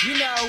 You know.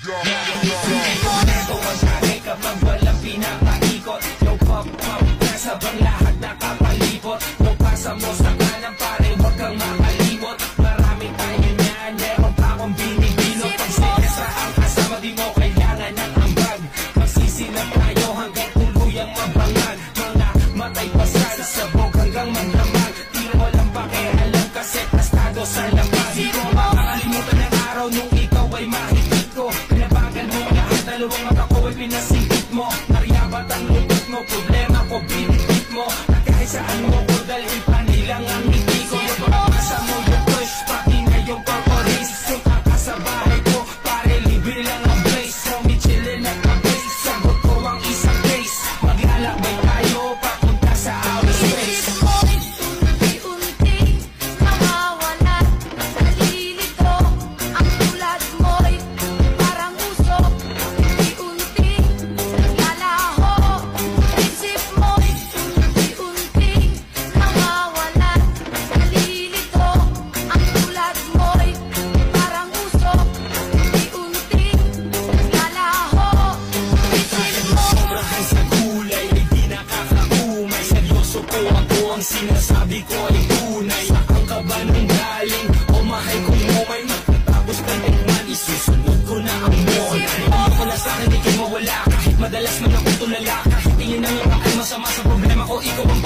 Ito ang tagay kapag walang pinapaikot. Yo pop pop, nasa bang lahat nakapalipot. Yo pasa mo sa kanan pare, huwag kang makalimot. Marami tayo niyan, meron pa akong binibino. Pag sinesa ang kasama, di mo kailangan ng ambag. Magsisilap tayo hanggang tuluyang mabangan. Mga matay pasal, sabog hanggang magdamag. Di mo lang pakialam kasi tastado sa labas. Di ko makakalimutan ng araw nung ikaw ay mahigit ko. Pinabagal mo lahat, dalawang mata ko ay pinasingkit mo. Nariyabat ang lupit mo, problema ko binigit mo. At kahit saan mo ko dalhin pa nilang ang hindi ko. Yung pagkasa mo yung push, pati na yung corporates. Sunta ka sa bahay ko, pare libre lang ang place. Homie chillin' at ka-base, sagot ko ang isang case. Maglalakbay tayo, papunta sa outer space. Sinasabi ko ay tunay. Saan ka ba nang galing? O mahay kung umay matapos ka tikman, isusunod ko na ang monay. Hindi ko na sa'kin di kayo mawala. Kahit madalas man ako tulala, kahit tingin ng iba ay masama sa problema ko, ikaw ang